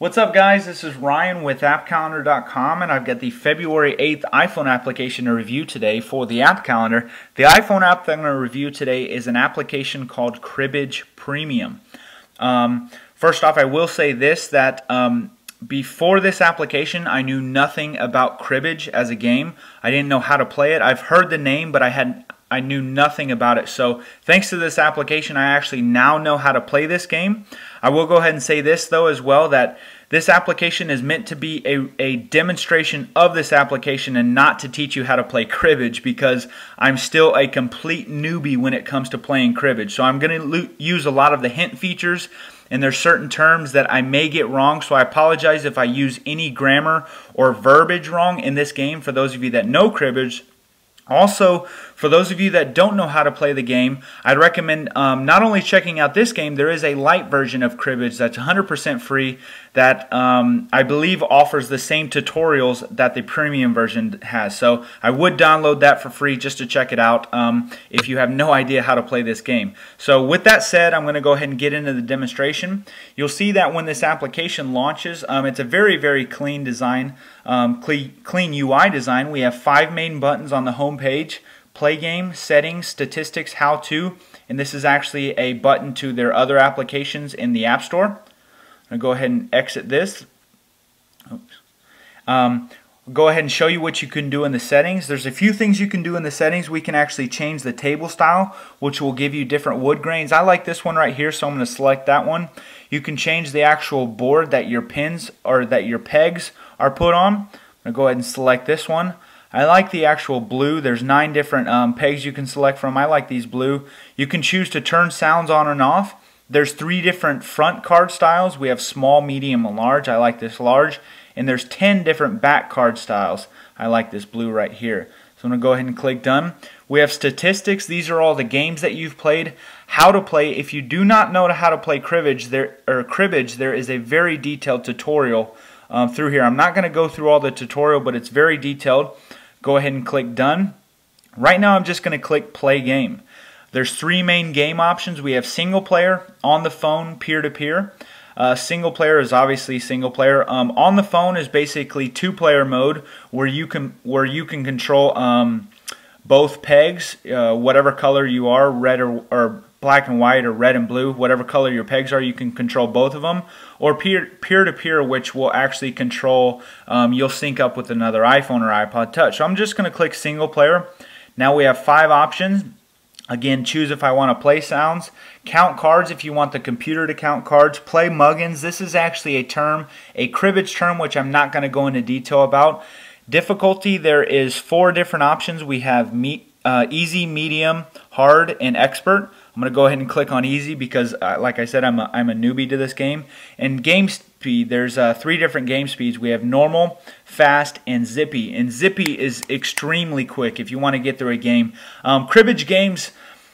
What's up, guys? This is Ryan with appcalendar.com, and I've got the February 8th iPhone application to review today for the app calendar. The iPhone app that I'm going to review today is an application called Cribbage Premium. First off, I will say this, that before this application, I knew nothing about cribbage as a game. I didn't know how to play it. I've heard the name, but I knew nothing about it. So thanks to this application, I actually now know how to play this game. I will go ahead and say this though as well, that this application is meant to be a demonstration of this application and not to teach you how to play cribbage, because I'm still a complete newbie when it comes to playing cribbage. So I'm going to use a lot of the hint features, and there's certain terms that I may get wrong, so I apologize if I use any grammar or verbiage wrong in this game for those of you that know cribbage. Also, for those of you that don't know how to play the game, I'd recommend not only checking out this game, there is a light version of cribbage that's 100% free that I believe offers the same tutorials that the premium version has. So I would download that for free just to check it out if you have no idea how to play this game. So with that said, I'm going to go ahead and get into the demonstration. You'll see that when this application launches, it's a very, very clean design, clean UI design. We have 5 main buttons on the home page: play game, settings, statistics, how to, and this is actually a button to their other applications in the App Store. I'm going to go ahead and exit this. Go ahead and show you what you can do in the settings. There's a few things you can do in the settings. We can actually change the table style, which will give you different wood grains. I like this one right here, so I'm going to select that one. You can change the actual board that your pins or that your pegs are put on. I'm going to go ahead and select this one. I like the actual blue. There's 9 different pegs you can select from. I like these blue. You can choose to turn sounds on and off. There's 3 different front card styles. We have small, medium, and large. I like this large. And there's 10 different back card styles. I like this blue right here. So I'm going to go ahead and click done. We have statistics. These are all the games that you've played. How to play. If you do not know how to play cribbage, there is a very detailed tutorial through here. I'm not going to go through all the tutorial, but it's very detailed. Go ahead and click done. Right now I'm just going to click play game. There's 3 main game options. We have single player, on the phone, peer-to-peer. Single player is obviously single player. On the phone is basically 2-player mode where you can control both pegs, whatever color you are, red or black and white, or red and blue, whatever color your pegs are, you can control both of them. Or peer-to-peer, which will actually control, you'll sync up with another iPhone or iPod Touch. So I'm just going to click single player. Now we have 5 options. Again, choose if I want to play sounds. Count cards if you want the computer to count cards. Play muggins. This is actually a term, a cribbage term, which I'm not going to go into detail about. Difficulty, there is 4 different options. We have easy, medium, hard, and expert. I'm going to go ahead and click on easy because, like I said, I'm a newbie to this game. And game speed, there's 3 different game speeds. We have normal, fast, and zippy. And zippy is extremely quick if you want to get through a game. Cribbage games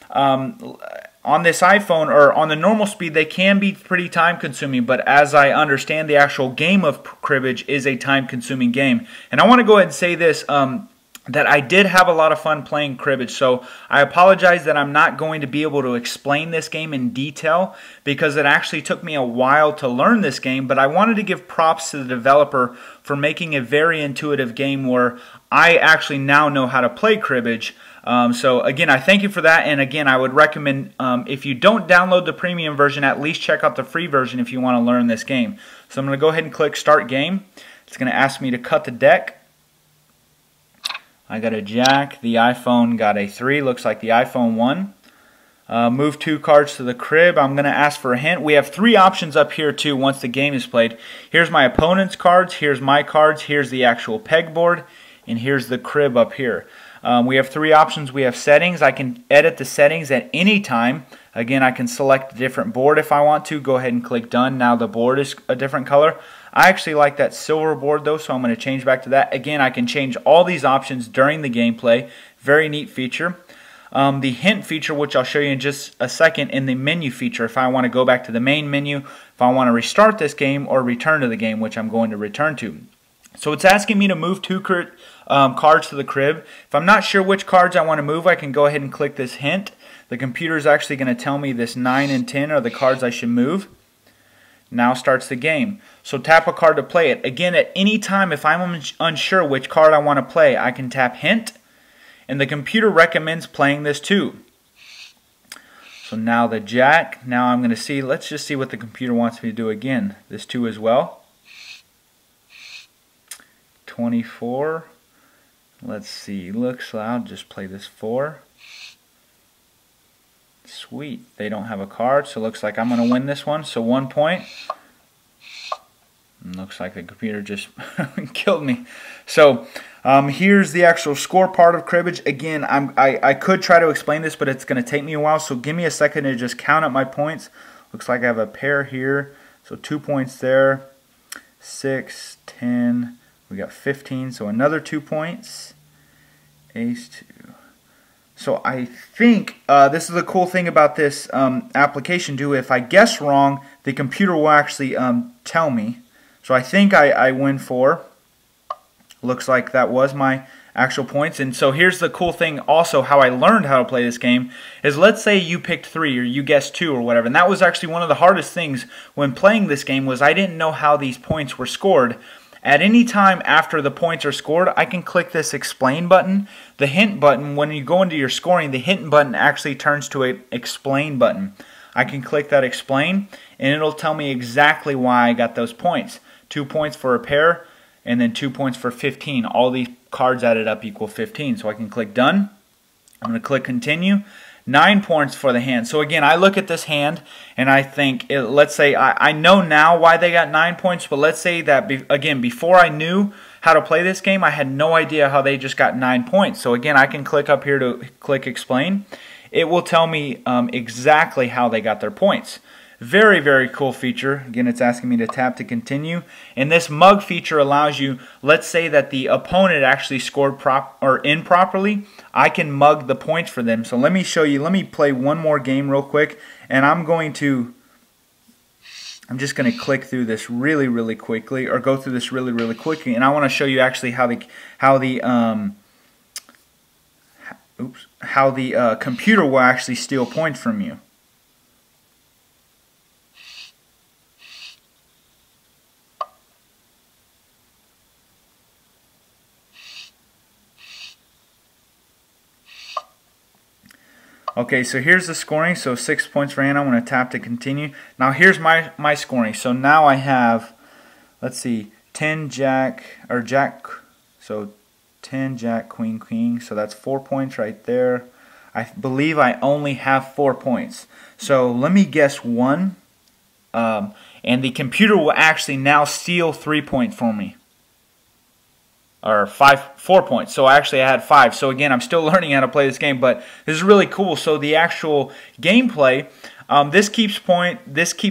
on this iPhone or on the normal speed, they can be pretty time consuming, but as I understand, the actual game of cribbage is a time consuming game. And I want to go ahead and say this, that I did have a lot of fun playing cribbage, so I apologize that I'm not going to be able to explain this game in detail because it actually took me a while to learn this game, but I wanted to give props to the developer for making a very intuitive game where I actually now know how to play cribbage. So again, I thank you for that, and again, I would recommend if you don't download the premium version, at least check out the free version if you want to learn this game. So I'm going to go ahead and click start game. It's going to ask me to cut the deck. I got a jack. The iPhone got a 3. Looks like the iPhone won. Move 2 cards to the crib. I'm going to ask for a hint. We have 3 options up here too once the game is played. Here's my opponent's cards. Here's my cards. Here's the actual pegboard. And here's the crib up here. We have 3 options. We have settings. I can edit the settings at any time. Again, I can select a different board if I want to. Go ahead and click done. Now the board is a different color. I actually like that silver board though, so I'm going to change back to that. Again, I can change all these options during the gameplay. Very neat feature. The hint feature, which I'll show you in just a second, in the menu feature, if I want to go back to the main menu, if I want to restart this game or return to the game, which I'm going to return to. So it's asking me to move 2 cards to the crib. If I'm not sure which cards I want to move, I can go ahead and click this hint. The computer is actually going to tell me this 9 and 10 are the cards I should move. Now starts the game. So tap a card to play it. Again, at any time, if I'm unsure which card I want to play, I can tap hint, and the computer recommends playing this too. So now the jack. Now I'm going to see, let's just see what the computer wants me to do again. This 2 as well. 24. Let's see. Looks like I'll just play this 4. Sweet. They don't have a card, so it looks like I'm going to win this one. So 1 point. And looks like the computer just killed me. So here's the actual score part of cribbage. Again, I could try to explain this, but it's going to take me a while. So give me a second to just count up my points. Looks like I have a pair here. So 2 points there. 6, 10. We got 15. So another 2 points. Ace 2. So I think this is the cool thing about this application too. If I guess wrong, the computer will actually tell me. So I think I win 4. Looks like that was my actual points. And so here's the cool thing also, how I learned how to play this game, is let's say you picked 3 or you guessed 2 or whatever. And that was actually one of the hardest things when playing this game, was I didn't know how these points were scored. At any time after the points are scored, I can click this explain button. The hint button, when you go into your scoring, the hint button actually turns to an explain button. I can click that explain, and it'll tell me exactly why I got those points. 2 points for a pair, and then 2 points for 15. All these cards added up equal 15. So I can click done. I'm going to click continue. 9 points for the hand. So again, I look at this hand and I think, let's say, I know now why they got 9 points, but let's say that, again, before I knew how to play this game, I had no idea how they just got 9 points. So again, I can click up here to click explain. It will tell me exactly how they got their points. Very, very cool feature. Again, it's asking me to tap to continue. And this mug feature allows you, let's say that the opponent actually scored improperly, I can mug the points for them. So let me show you, let me play one more game real quick, and I'm just going to click through this really, really quickly, or go through this really, really quickly, and I want to show you actually how the computer will actually steal points from you. Okay, so here's the scoring. So 6 points for Hannah. I'm going to tap to continue. Now here's my scoring. So now I have, let's see, 10 jack, or jack, so 10 jack, queen, queen. So that's 4 points right there. I believe I only have 4 points. So let me guess 1. And the computer will actually now steal 3 points for me. Or 4 points. So actually I had 5. So again, I'm still learning how to play this game, but this is really cool. So the actual gameplay, this keeps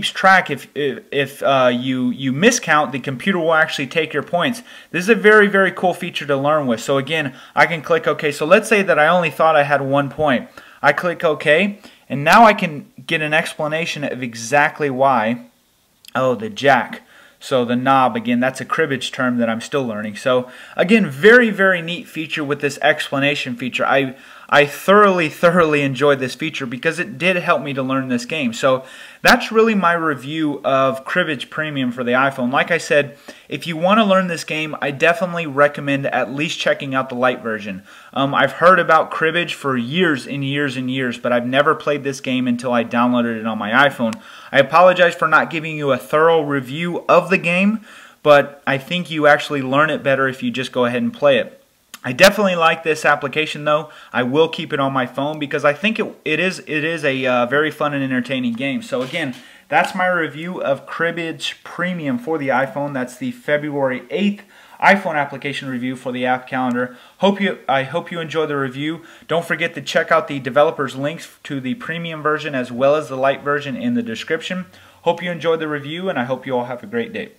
track. If you miscount, the computer will actually take your points. This is a very, very cool feature to learn with. So again, I can click OK. So let's say that I only thought I had 1 point. I click OK, and now I can get an explanation of exactly why. Oh, the jack. So the knob, again, that's a cribbage term that I'm still learning. So again, very, very neat feature with this explanation feature. I thoroughly enjoyed this feature because it did help me to learn this game. So that's really my review of Cribbage Premium for the iPhone. Like I said, if you want to learn this game, I definitely recommend at least checking out the light version. I've heard about Cribbage for years and years and years, but I've never played this game until I downloaded it on my iPhone. I apologize for not giving you a thorough review of the game, but I think you actually learn it better if you just go ahead and play it. I definitely like this application though. I will keep it on my phone because I think it is a very fun and entertaining game. So again, that's my review of Cribbage Premium for the iPhone. That's the February 8th iPhone application review for the app calendar. I hope you enjoy the review. Don't forget to check out the developers' links to the premium version as well as the light version in the description. Hope you enjoyed the review, and I hope you all have a great day.